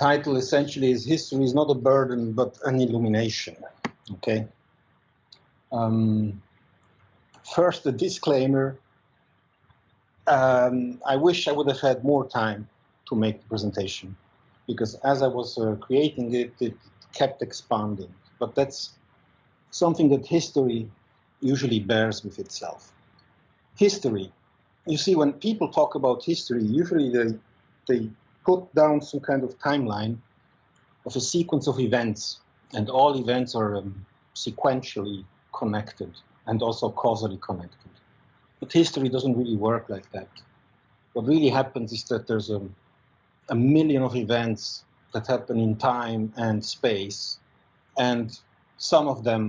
title essentially is History is not a burden, but an illumination. Okay. First, a disclaimer. I wish I would have had more time to make the presentation, because as I was creating it, it kept expanding. But that's something that history usually bears with itself. History. You see, when people talk about history, usually they put down some kind of timeline of a sequence of events, and all events are sequentially connected and also causally connected. But history doesn't really work like that. What really happens is that there's a million of events that happen in time and space, and some of them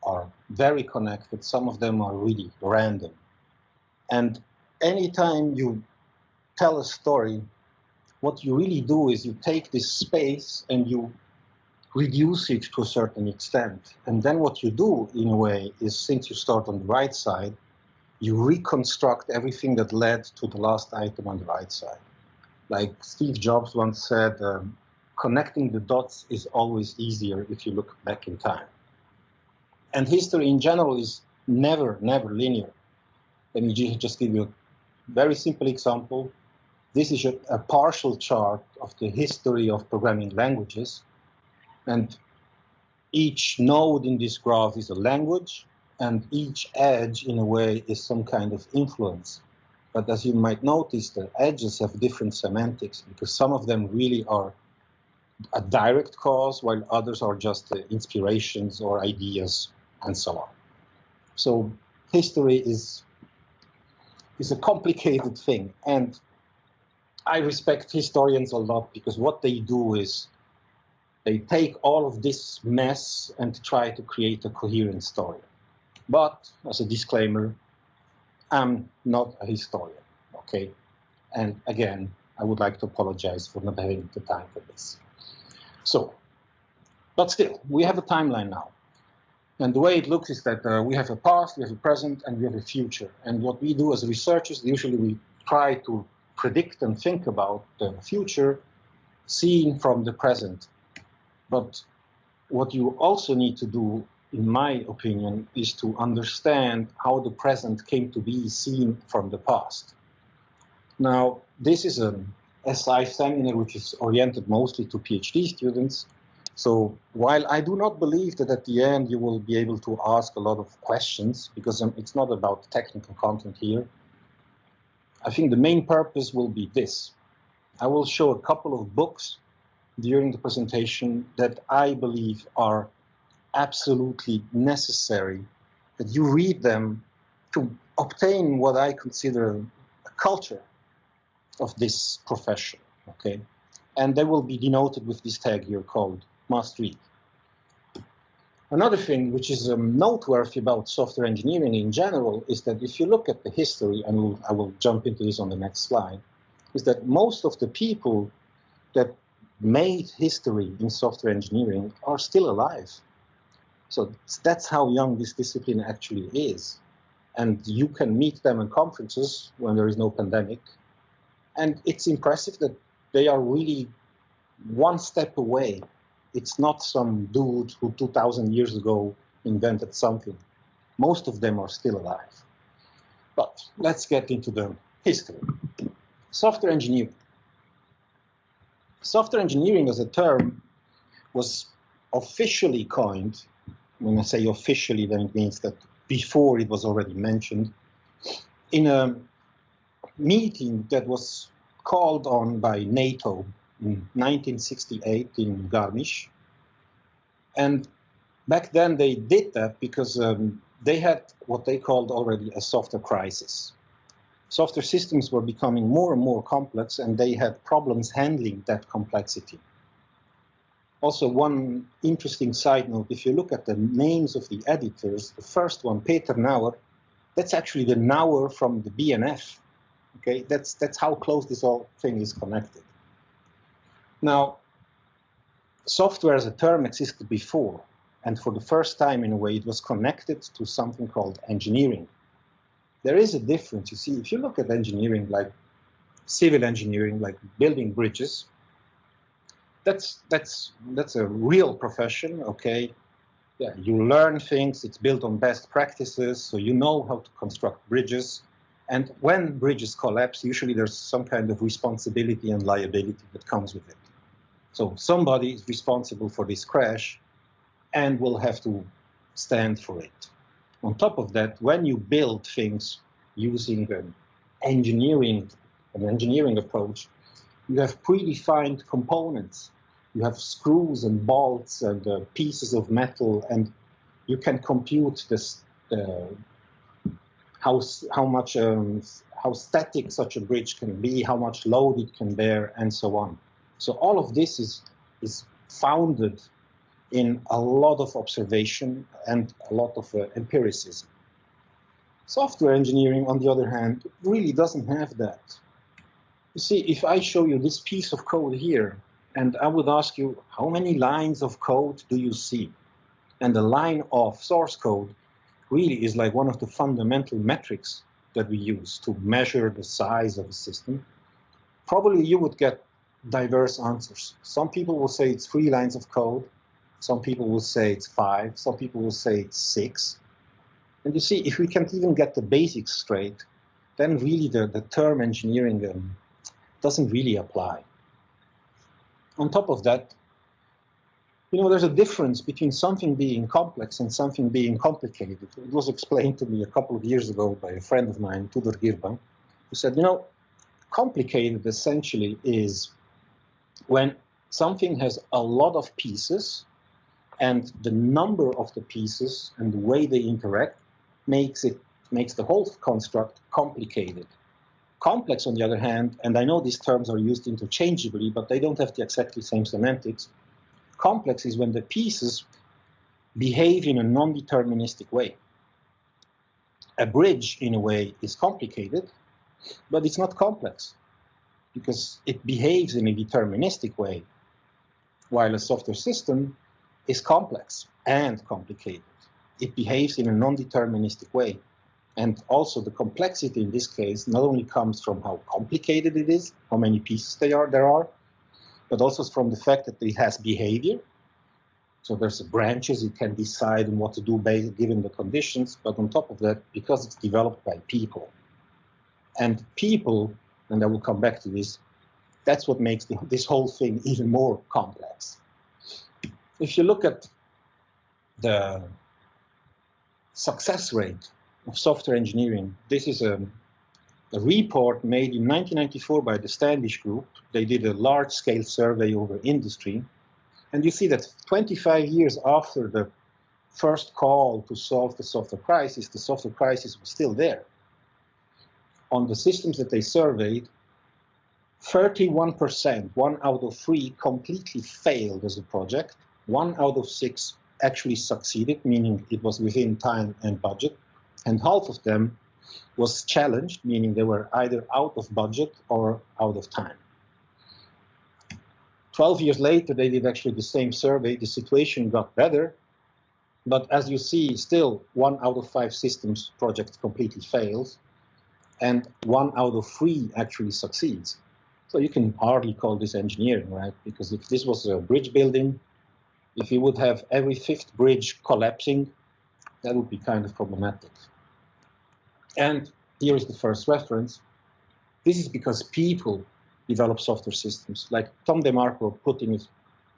are very connected, some of them are really random. And anytime you tell a story, what you really do is you take this space and you reduce it to a certain extent. And then what you do, in a way, is since you start on the right side, you reconstruct everything that led to the last item on the right side. Like Steve Jobs once said, connecting the dots is always easier if you look back in time. And history in general is never linear. Let me just give you a very simple example. This is a partial chart of the history of programming languages. And each node in this graph is a language, and each edge, in a way, is some kind of influence. But as you might notice, the edges have different semantics, because some of them really are a direct cause, while others are just inspirations or ideas, and so on. So history is a complicated thing, and I respect historians a lot, because what they do is they take all of this mess and try to create a coherent story. But, as a disclaimer, I'm not a historian, okay? And again, I would like to apologize for not having the time for this. So, but still, we have a timeline now. And the way it looks is that we have a past, we have a present, and we have a future. And what we do as researchers, usually we try to predict and think about the future seen from the present. But what you also need to do, in my opinion, is to understand how the present came to be seen from the past. Now, this is an SI seminar which is oriented mostly to PhD students. So while I do not believe that at the end you will be able to ask a lot of questions, because it's not about technical content here, I think the main purpose will be this. I will show a couple of books during the presentation that I believe are absolutely necessary, that you read them to obtain what I consider a culture of this profession, okay? And they will be denoted with this tag here called must read. Another thing which is noteworthy about software engineering in general is that if you look at the history, and I will jump into this on the next slide, is that most of the people that made history in software engineering are still alive. So that's how young this discipline actually is. And you can meet them in conferences when there is no pandemic. And it's impressive that they are really one step away. It's not some dude who 2,000 years ago invented something. Most of them are still alive. But let's get into the history. Software engineering. Software engineering as a term was officially coined. When I say officially, then it means that before it was already mentioned, in a meeting that was called on by NATO in 1968 in Garmisch. And back then they did that because they had what they called already a software crisis. Software systems were becoming more and more complex, and they had problems handling that complexity. Also, one interesting side note, if you look at the names of the editors, the first one, Peter Nauer, that's actually the Nauer from the BNF. Okay, that's how close this whole thing is connected. Now, software as a term existed before, and for the first time, in a way, it was connected to something called engineering. There is a difference. You see, if you look at engineering, like civil engineering, like building bridges, that's a real profession, okay? Yeah, you learn things, it's built on best practices, so you know how to construct bridges. And when bridges collapse, usually there's some kind of responsibility and liability that comes with it. So somebody is responsible for this crash and will have to stand for it. On top of that, when you build things using an engineering approach, you have predefined components. You have screws and bolts and pieces of metal, and you can compute this, how static such a bridge can be, how much load it can bear, and so on. So all of this is founded in a lot of observation and a lot of empiricism. Software engineering, on the other hand, really doesn't have that. You see, if I show you this piece of code here, and I would ask you, how many lines of code do you see? And the line of source code really is like one of the fundamental metrics that we use to measure the size of a system. Probably you would get diverse answers. Some people will say it's 3 lines of code. Some people will say it's 5. Some people will say it's 6. And you see, if we can't even get the basics straight, then really the term engineering doesn't really apply. On top of that, you know, there's a difference between something being complex and something being complicated. It was explained to me a couple of years ago by a friend of mine, Tudor Girban, who said, you know, complicated essentially is when something has a lot of pieces and the number of the pieces and the way they interact makes the whole construct complicated. Complex, on the other hand, and I know these terms are used interchangeably, but they don't have the exactly same semantics. Complex is when the pieces behave in a non-deterministic way. A bridge, in a way, is complicated, but it's not complex because it behaves in a deterministic way, while a software system is complex and complicated. It behaves in a non-deterministic way. And also the complexity in this case not only comes from how complicated it is, how many pieces there are, but also from the fact that it has behavior. So there's branches, it can decide on what to do given the conditions, but on top of that, because it's developed by people. And people, and I will come back to this, that's what makes this whole thing even more complex. If you look at the success rate of software engineering, this is a report made in 1994 by the Standish Group. They did a large-scale survey over industry. And you see that 25 years after the first call to solve the software crisis was still there. On the systems that they surveyed, 31%, 1 out of 3, completely failed as a project. 1 out of 6 actually succeeded, meaning it was within time and budget. And half of them was challenged, meaning they were either out of budget or out of time. 12 years later, they did actually the same survey. The situation got better. But as you see, still 1 out of 5 systems projects completely fails. And 1 out of 3 actually succeeds. So you can hardly call this engineering, right? Because if this was a bridge building, if you would have every 5th bridge collapsing, that would be kind of problematic. And here is the first reference. This is because people develop software systems. Like Tom DeMarco put in his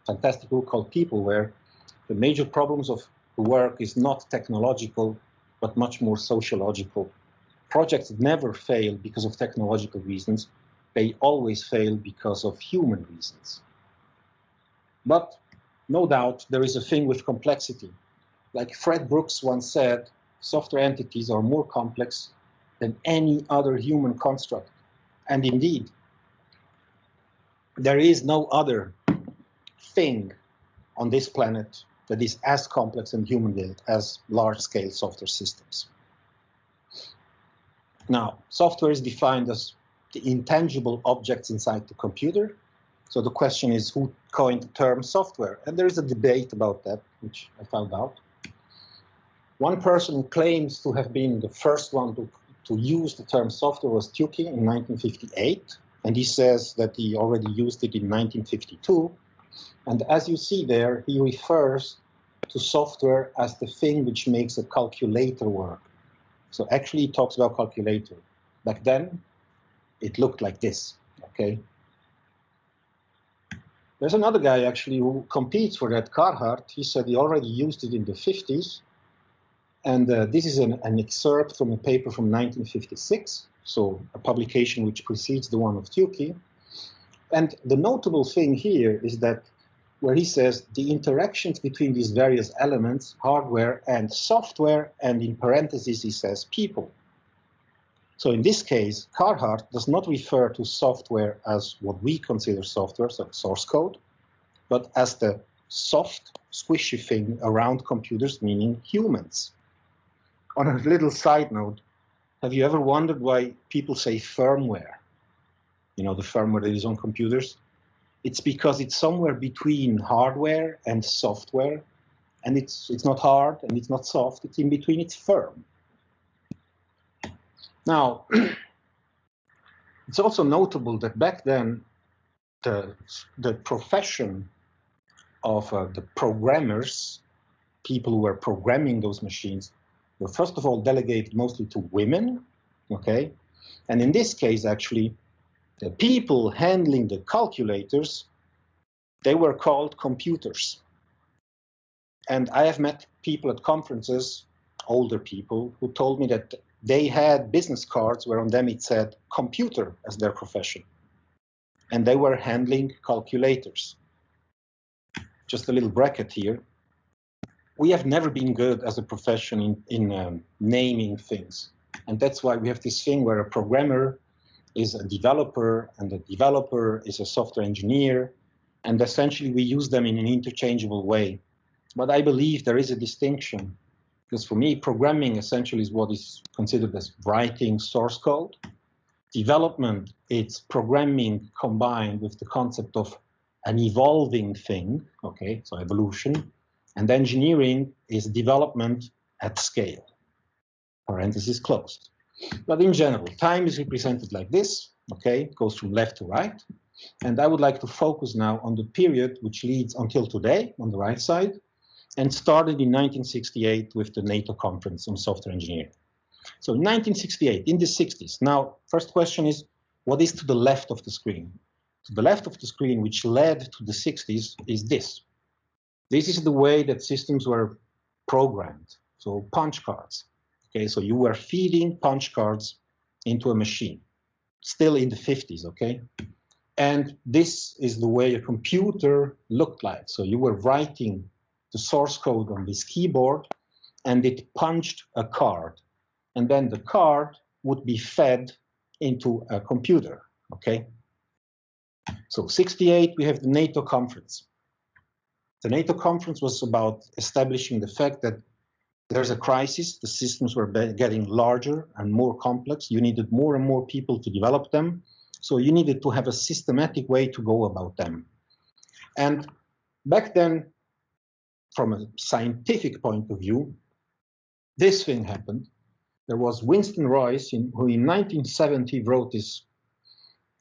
fantastic book called People, where the major problems of the work is not technological, but much more sociological. Projects never fail because of technological reasons. They always fail because of human reasons. But no doubt there is a thing with complexity. Like Fred Brooks once said, software entities are more complex than any other human construct. And indeed, there is no other thing on this planet that is as complex and human-built as large-scale software systems. Now, software is defined as the intangible objects inside the computer. So the question is, who coined the term software? And there is a debate about that, which I found out. One person who claims to have been the first one to use the term software was Tukey in 1958. And he says that he already used it in 1952. And as you see there, he refers to software as the thing which makes a calculator work. So actually he talks about calculator. Back then, it looked like this, okay? There's another guy actually who competes for that, Carhart. He said he already used it in the 50s. And this is an excerpt from a paper from 1956, so a publication which precedes the one of Tukey. And the notable thing here is that where he says the interactions between these various elements, hardware and software, and in parentheses he says people. So in this case, Carhart does not refer to software as what we consider software, so source code, but as the soft, squishy thing around computers, meaning humans. On a little side note, have you ever wondered why people say firmware? You know, the firmware that is on computers? It's because it's somewhere between hardware and software, and it's not hard and it's not soft, it's in between, it's firm. Now, it's also notable that back then, the profession of the programmers, people who were programming those machines, were first of all delegated mostly to women, okay? And in this case, actually, the people handling the calculators, they were called computers. And I have met people at conferences, older people, who told me that they had business cards where on them it said computer as their profession. And they were handling calculators. Just a little bracket here. We have never been good as a profession in naming things. And that's why we have this thing where a programmer is a developer, and the developer is a software engineer, and essentially we use them in an interchangeable way. But I believe there is a distinction, because for me, programming essentially is what is considered as writing source code. Development, it's programming combined with the concept of an evolving thing, okay, so evolution. And engineering is development at scale, parenthesis closed. But in general, time is represented like this, okay, it goes from left to right. And I would like to focus now on the period which leads until today, on the right side, and started in 1968 with the NATO conference on software engineering. So in 1968, in the 60s. Now, first question is, what is to the left of the screen? To the left of the screen, which led to the 60s, is this. This is the way that systems were programmed, so punch cards. Okay, so you were feeding punch cards into a machine, still in the 50s, okay? And this is the way a computer looked like. So you were writing the source code on this keyboard, and it punched a card. And then the card would be fed into a computer, okay? So 68, we have the NATO conference. The NATO conference was about establishing the fact that there's a crisis, the systems were getting larger and more complex, you needed more and more people to develop them, so you needed to have a systematic way to go about them. And back then, from a scientific point of view, this thing happened. There was Winston Royce, who in 1970 wrote this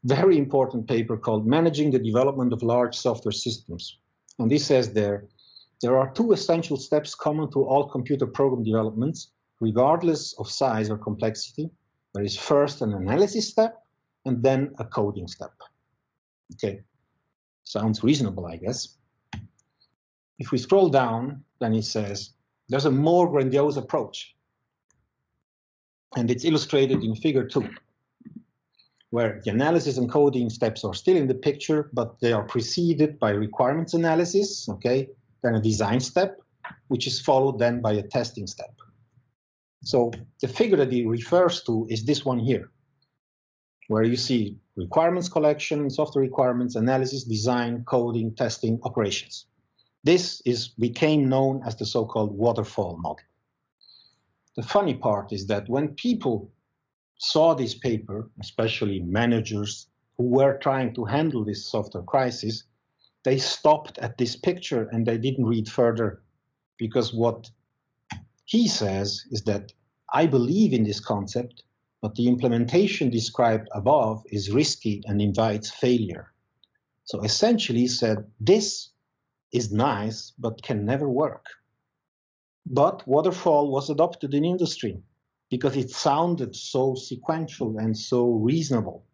very important paper called Managing the Development of Large Software Systems. And he says there are two essential steps common to all computer program developments, regardless of size or complexity. There is first an analysis step, and then a coding step. Okay, sounds reasonable, I guess. If we scroll down, then he says, there's a more grandiose approach. And it's illustrated in figure 2, where the analysis and coding steps are still in the picture, but they are preceded by requirements analysis, okay, then a design step, which is followed then by a testing step. So the figure that he refers to is this one here, where you see requirements collection, software requirements, analysis, design, coding, testing, operations. This became known as the so-called waterfall model. The funny part is that when people saw this paper, especially managers who were trying to handle this software crisis, they stopped at this picture and they didn't read further, because what he says is that I believe in this concept, but the implementation described above is risky and invites failure. So essentially he said, this is nice, but can never work. But waterfall was adopted in industry because it sounded so sequential and so reasonable.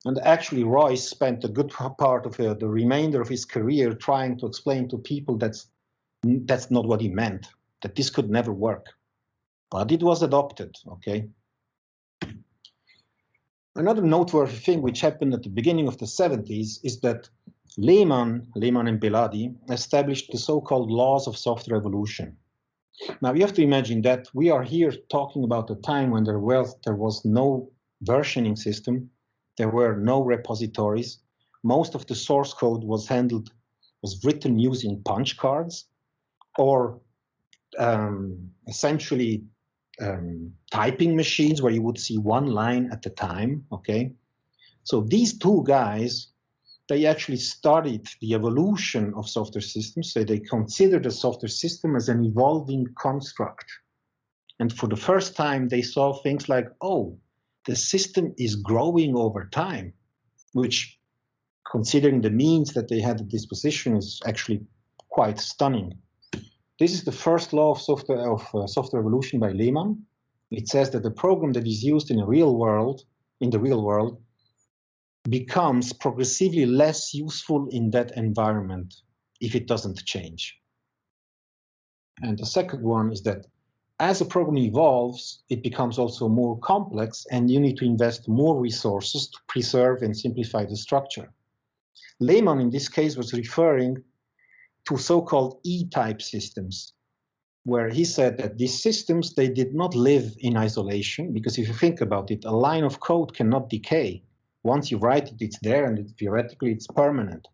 And actually, Royce spent a good part of the remainder of his career trying to explain to people that's not what he meant, that this could never work. But it was adopted, okay? Another noteworthy thing which happened at the beginning of the 70s is that Lehman and Beladi established the so-called laws of software evolution. Now you have to imagine that we are here talking about a time when there was no versioning system, there were no repositories. Most of the source code was written using punch cards or essentially typing machines where you would see one line at a time, okay? So these two guys, they actually studied the evolution of software systems. So they considered the software system as an evolving construct. And for the first time, they saw things like, oh, the system is growing over time, which, considering the means that they had at disposition, is actually quite stunning. This is the first law of software evolution by Lehman. It says that the program that is used in the real world, becomes progressively less useful in that environment if it doesn't change. And the second one is that as a program evolves, it becomes also more complex, and you need to invest more resources to preserve and simplify the structure. Lehman, in this case, was referring to so-called E-type systems, where he said that these systems, they did not live in isolation, because if you think about it, a line of code cannot decay. Once you write it, it's there, and theoretically it's permanent.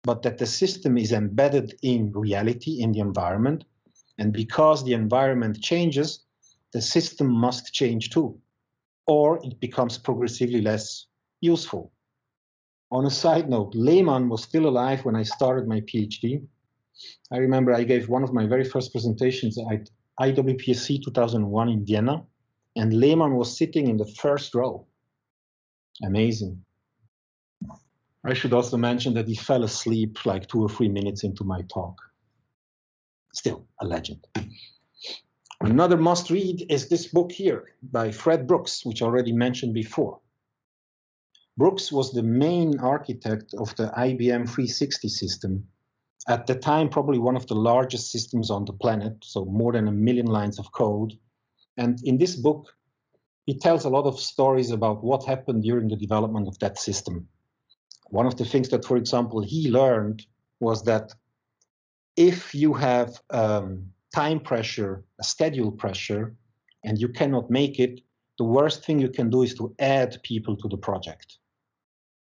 But that the system is embedded in reality, in the environment, and because the environment changes, the system must change too, or it becomes progressively less useful. On a side note, Lehman was still alive when I started my PhD. I remember I gave one of my very first presentations at IWPSC 2001 in Vienna, and Lehman was sitting in the first row. Amazing. I should also mention that he fell asleep like 2 or 3 minutes into my talk. Still a legend. Another must read is this book here by Fred Brooks, which I already mentioned before. Brooks was the main architect of the IBM 360 system. At the time, probably one of the largest systems on the planet, so more than 1 million lines of code. And in this book, he tells a lot of stories about what happened during the development of that system. One of the things that, for example, he learned was that if you have time pressure, a schedule pressure, and you cannot make it, the worst thing you can do is to add people to the project,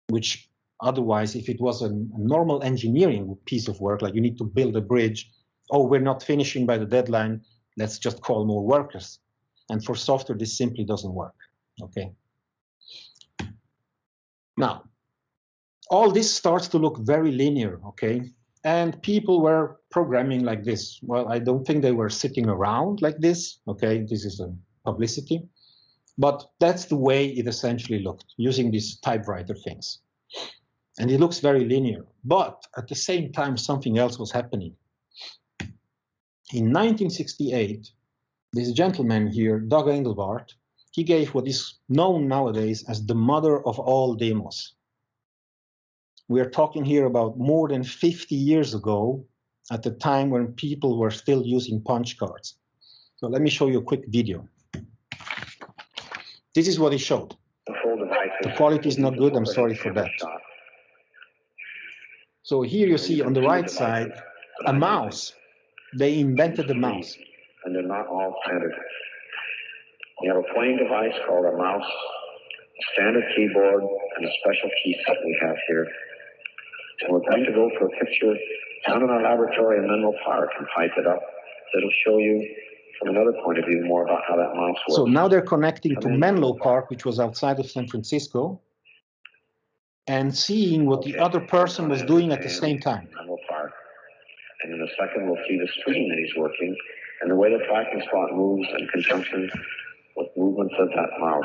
which otherwise, if it was a normal engineering piece of work, like you need to build a bridge, oh, we're not finishing by the deadline, let's just call more workers. And for software, this simply doesn't work, okay? Now, all this starts to look very linear, okay? And people were programming like this. Well, I don't think they were sitting around like this, okay? This is a publicity. But that's the way it essentially looked, using these typewriter things. And it looks very linear. But at the same time, something else was happening. In 1968, this gentleman here, Doug Engelbart, he gave what is known nowadays as the mother of all demos. We are talking here about more than 50 years ago, at the time when people were still using punch cards. So let me show you a quick video. This is what he showed. The quality is not good, I'm sorry for that. So here you see on the right side, a mouse. They invented the mouse. And they're not all standard. We have a plain device called a mouse, a standard keyboard, and a special key set we have here. And we're going to go for a picture down in our laboratory in Menlo Park and type it up. That'll show you from another point of view more about how that mouse works. So now they're connecting to Menlo Park, which was outside of San Francisco, and seeing what the other person was doing at the same time. Menlo Park. And in a second, we'll see the screen that he's working and the way the tracking spot moves in conjunction with movements of that mouse.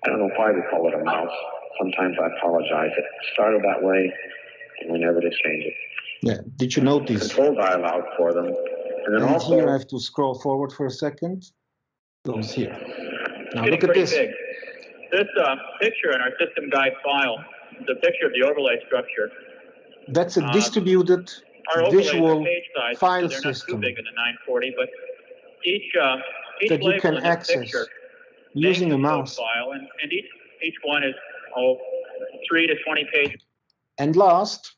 I don't know why we call it a mouse. sometimes I apologize. It started that way, and we never did change it. Yeah, did you notice? Controls I allowed for them. And then also, here I have to scroll forward for a second. Goes here. Now look at this. Big. This picture in our system guide file is a picture of the overlay structure. That's a distributed visual file system They're not too big in the 940, but each that you can access using a mouse. File, and each one is 3 to 20 pages. And last,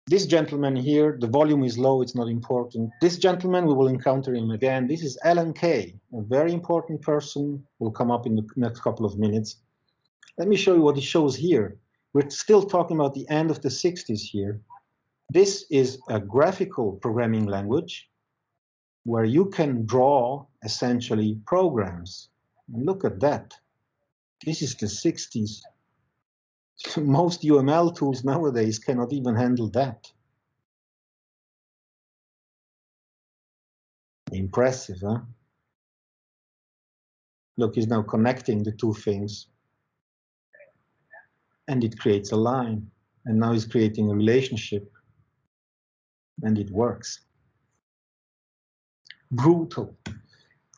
this gentleman here, the volume is low, it's not important. This gentleman, we will encounter him again. This is Alan Kay, a very important person, will come up in the next couple of minutes. Let me show you what he shows here. We're still talking about the end of the 60s here. This is a graphical programming language where you can draw essentially programs. And look at that. This is the 60s. Most UML tools nowadays cannot even handle that. Impressive, huh? Look, he's now connecting the two things. And it creates a line. And now he's creating a relationship. And it works. Brutal.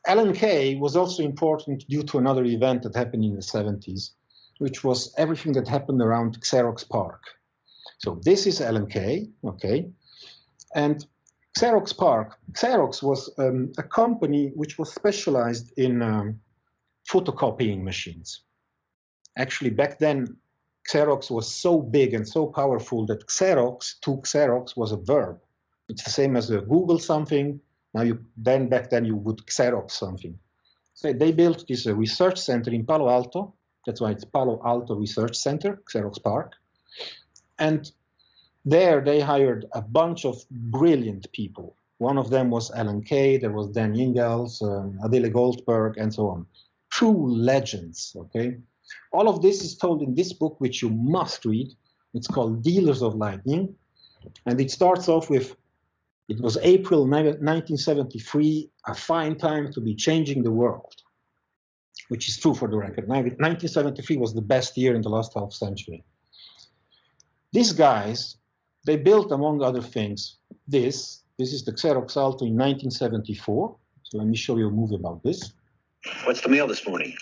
Alan Kay was also important due to another event that happened in the 70s, which was everything that happened around Xerox Park. So this is Alan Kay, okay? And Xerox Park. Xerox was a company which was specialized in photocopying machines. Actually, back then, Xerox was so big and so powerful that Xerox to Xerox was a verb. It's the same as Google something. Now back then you would Xerox something. So they built this research center in Palo Alto. That's why it's Palo Alto Research Center, Xerox Park. And there they hired a bunch of brilliant people. One of them was Alan Kay, there was Dan Ingalls, Adele Goldberg, and so on. True legends, okay? All of this is told in this book, which you must read. It's called Dealers of Lightning. And it starts off with, it was April 1973, a fine time to be changing the world, which is true for the record. 1973 was the best year in the last half century. These guys, they built, among other things, this is the Xerox Alto in 1974. So let me show you a movie about this. What's the mail this morning?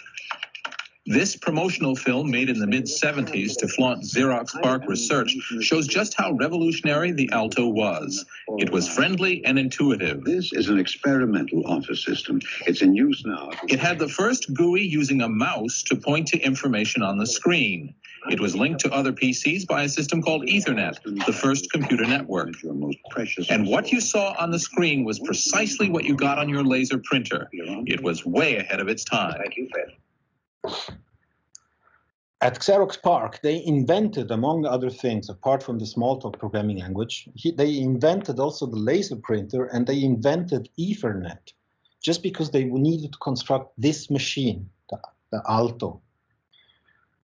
This promotional film made in the mid-70s to flaunt Xerox Park research shows just how revolutionary the Alto was. It was friendly and intuitive. This is an experimental office system. It's in use now. It had the first GUI using a mouse to point to information on the screen. It was linked to other PCs by a system called Ethernet, the first computer network. And what you saw on the screen was precisely what you got on your laser printer. It was way ahead of its time. Thank you, Fred. At Xerox Park, they invented, among other things, apart from the Smalltalk programming language, they invented also the laser printer, and they invented Ethernet, just because they needed to construct this machine, the Alto.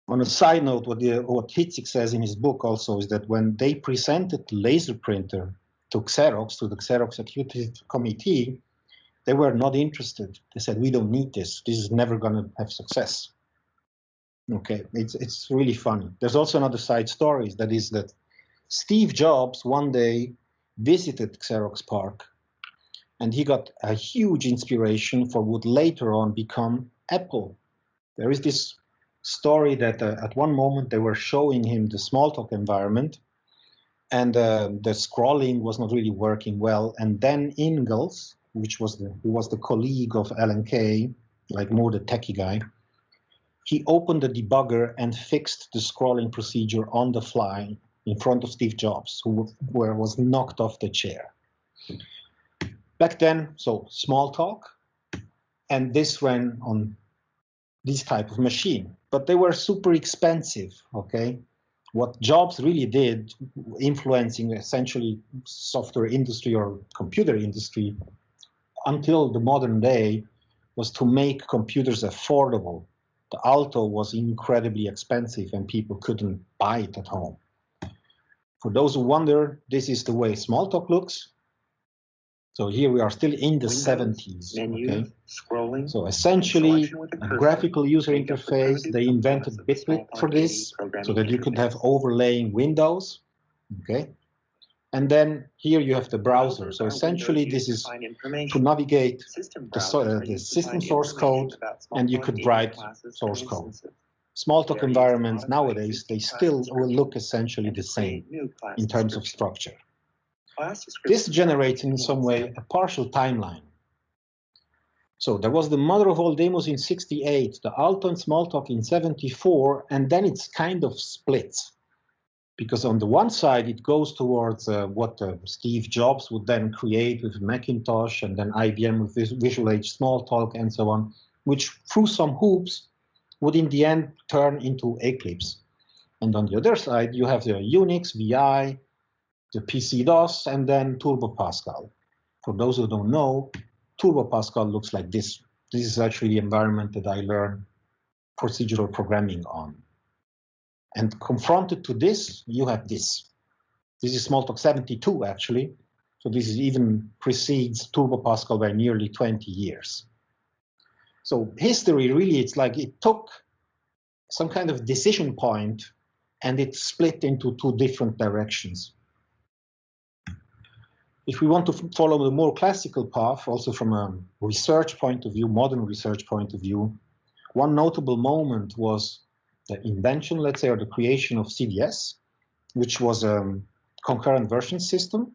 On a side note, what Hitzik says in his book also is that when they presented the laser printer to Xerox, to the Xerox Executive Committee, they were not interested. They said, we don't need this. This is never going to have success. Okay, it's really funny. There's also another side story, that is that Steve Jobs one day visited Xerox Park, and he got a huge inspiration for what later on become Apple. There is this story that at one moment they were showing him the Smalltalk environment, and the scrolling was not really working well. And then Ingalls, who was the colleague of Alan Kay, like more the techie guy, he opened the debugger and fixed the scrolling procedure on the fly in front of Steve Jobs, who was knocked off the chair. Back then, so Smalltalk, and this ran on this type of machine, but they were super expensive, okay? What Jobs really did, influencing essentially software industry or computer industry until the modern day, was to make computers affordable. The Alto was incredibly expensive and people couldn't buy it at home. For those who wonder, this is the way Smalltalk looks. So here we are still in the Windows, 70s. menu, Okay. scrolling, So essentially, selection with a a cursor graphical user make up the interface. primitive They invented components of the Bitwig for Smalltalk this, so programming that you could have interface. overlaying windows. Okay. And then here you have the browser. So essentially, this is to navigate the system source code, and you could write source code. Smalltalk environments nowadays, they still will look essentially the same in terms of structure. This generates in some way a partial timeline. So there was the mother of all demos in 68, the Alto and Smalltalk in 74, and then it's kind of splits. Because on the one side, it goes towards what Steve Jobs would then create with Macintosh, and then IBM with Visual Age Smalltalk and so on, which through some hoops would in the end turn into Eclipse. And on the other side, you have the Unix, VI, the PC-DOS, and then Turbo Pascal. For those who don't know, Turbo Pascal looks like this. This is actually the environment that I learned procedural programming on. And confronted to this, you have this. This is Smalltalk 72, actually. So this is even precedes Turbo Pascal by nearly 20 years. So history, really, it's like it took some kind of decision point and it split into two different directions. If we want to follow the more classical path, also from a research point of view, modern research point of view, one notable moment was the invention, let's say, or the creation of CVS, which was a concurrent version system,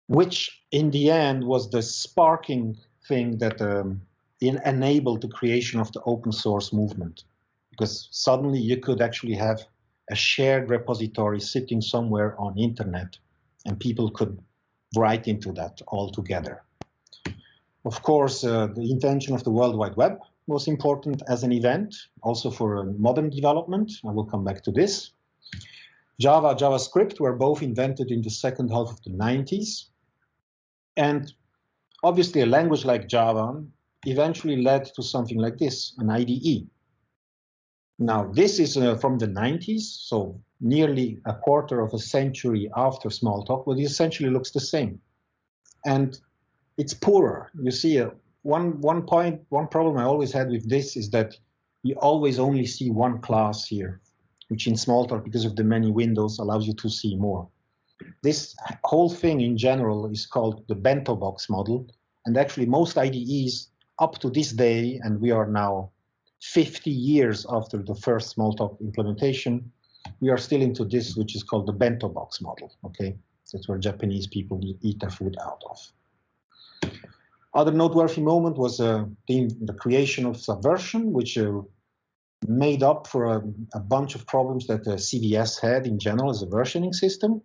which in the end was the sparking thing that enabled the creation of the open source movement. Because suddenly you could actually have a shared repository sitting somewhere on internet, and people could write into that all together. Of course, the invention of the World Wide Web was important as an event, also for modern development. I will come back to this. Java, JavaScript were both invented in the second half of the 90s. And obviously, a language like Java eventually led to something like this, an IDE. Now, this is from the 90s, so nearly a quarter of a century after Smalltalk, but it essentially looks the same. And it's poorer. You see, one problem I always had with this is that you always only see one class here, which in Smalltalk, because of the many windows, allows you to see more. This whole thing in general is called the bento box model. And actually most IDEs up to this day, and we are now 50 years after the first Smalltalk implementation, we are still into this, which is called the bento box model, okay? That's where Japanese people eat their food out of. Other noteworthy moment was the creation of Subversion, which made up for a bunch of problems that CVS had in general as a versioning system.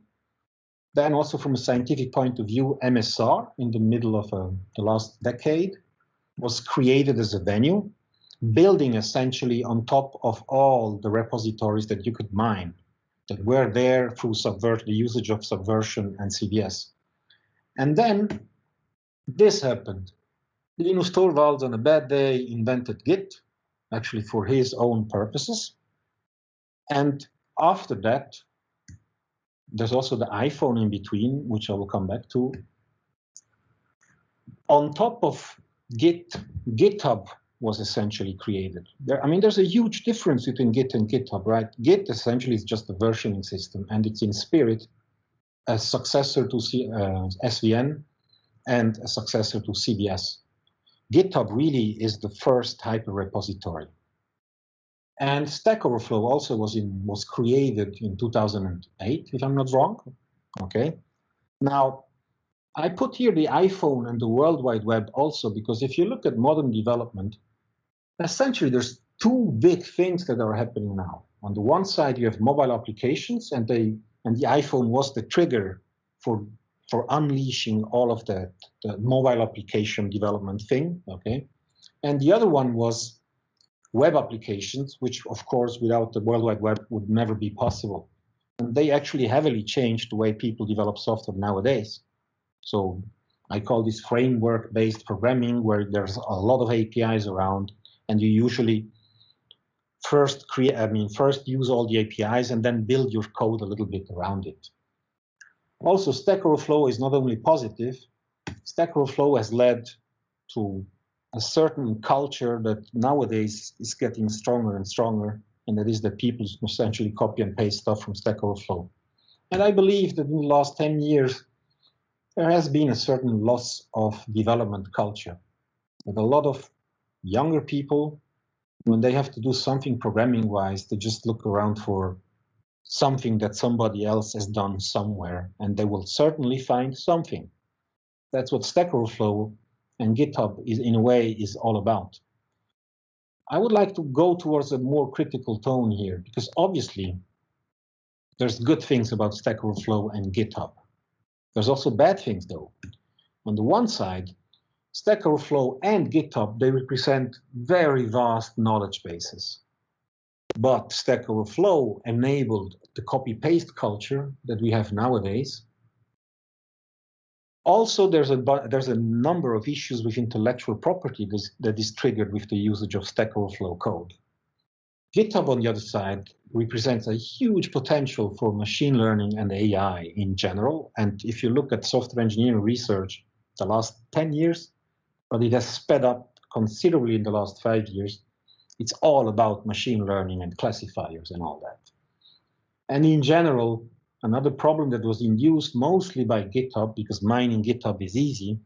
Then also from a scientific point of view, MSR in the middle of the last decade was created as a venue, building essentially on top of all the repositories that you could mine that were there through the usage of Subversion and CVS. And then this happened. Linus Torvalds on a bad day invented Git, actually for his own purposes. And after that, there's also the iPhone in between, which I will come back to. On top of Git, GitHub was essentially created. There's a huge difference between Git and GitHub, right? Git essentially is just a versioning system, and it's in spirit a successor to SVN and a successor to CVS. GitHub really is the first hyper repository. And Stack Overflow also was created in 2008, if I'm not wrong. Okay. Now, I put here the iPhone and the World Wide Web also because if you look at modern development, essentially there's two big things that are happening now. On the one side, you have mobile applications, and the iPhone was the trigger for unleashing all of the mobile application development thing. Okay. And the other one was web applications, which of course without the World Wide Web would never be possible. And they actually heavily changed the way people develop software nowadays. So I call this framework-based programming, where there's a lot of APIs around, and you usually first use all the APIs and then build your code a little bit around it. Also, Stack Overflow is not only positive. Stack Overflow has led to a certain culture that nowadays is getting stronger and stronger, and that is that people essentially copy and paste stuff from Stack Overflow. And I believe that in the last 10 years, there has been a certain loss of development culture. That a lot of younger people, when they have to do something programming-wise, they just look around for something that somebody else has done somewhere, and they will certainly find something. That's what Stack Overflow and GitHub is, in a way, is all about. I would like to go towards a more critical tone here, because obviously there's good things about Stack Overflow and GitHub. There's also bad things, though. On the one side, Stack Overflow and GitHub, they represent very vast knowledge bases. But Stack Overflow enabled the copy-paste culture that we have nowadays. Also, there's a number of issues with intellectual property that is triggered with the usage of Stack Overflow code. GitHub, on the other side, represents a huge potential for machine learning and AI in general. And if you look at software engineering research the last 10 years, but it has sped up considerably in the last 5 years, it's all about machine learning and classifiers and all that. And in general, another problem that was induced mostly by GitHub, because mining GitHub is easy,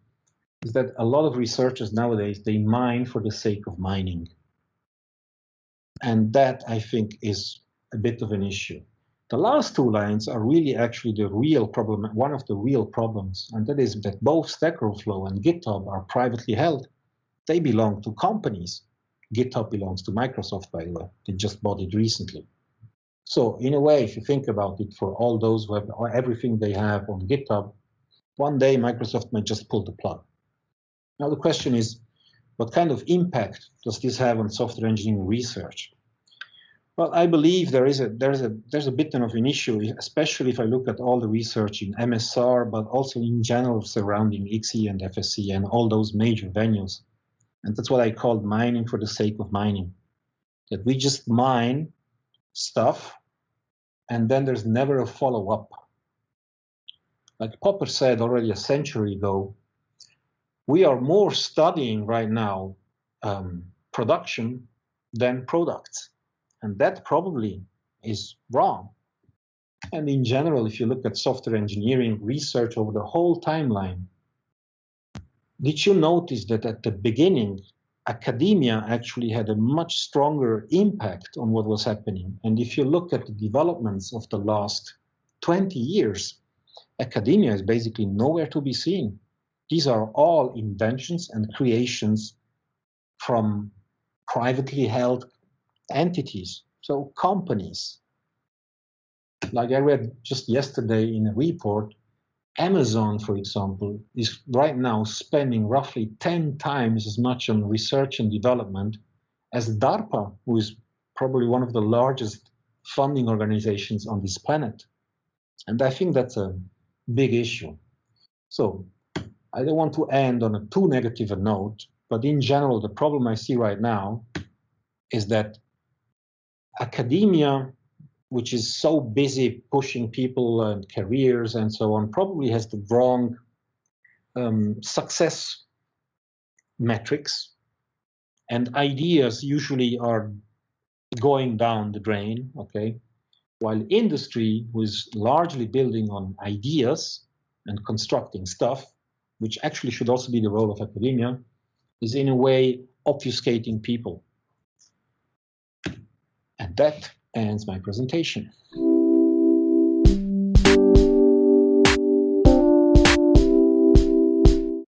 is that a lot of researchers nowadays, they mine for the sake of mining. And that, I think, is a bit of an issue. The last two lines are really actually the real problem, one of the real problems, and that is that both Stack Overflow and GitHub are privately held. They belong to companies. GitHub belongs to Microsoft, by the way. They just bought it recently. So in a way, if you think about it, for all those who have everything they have on GitHub, one day Microsoft might just pull the plug. Now the question is, what kind of impact does this have on software engineering research? Well, I believe there's a bit of an issue, especially if I look at all the research in MSR, but also in general surrounding XE and FSC and all those major venues. And that's what I call mining for the sake of mining. That we just mine stuff, and then there's never a follow-up. Like Popper said already a century ago, we are more studying right now production than products. And that probably is wrong. And in general, if you look at software engineering research over the whole timeline, did you notice that at the beginning, academia actually had a much stronger impact on what was happening? And if you look at the developments of the last 20 years, academia is basically nowhere to be seen. These are all inventions and creations from privately held entities, so companies. Like I read just yesterday in a report, Amazon, for example, is right now spending roughly 10 times as much on research and development as DARPA, who is probably one of the largest funding organizations on this planet. And I think that's a big issue. So I don't want to end on a too negative a note, but in general, the problem I see right now is that academia, which is so busy pushing people and careers and so on, probably has the wrong success metrics, and ideas usually are going down the drain, okay? While industry, who is largely building on ideas and constructing stuff, which actually should also be the role of academia, is in a way obfuscating people. And that ends my presentation.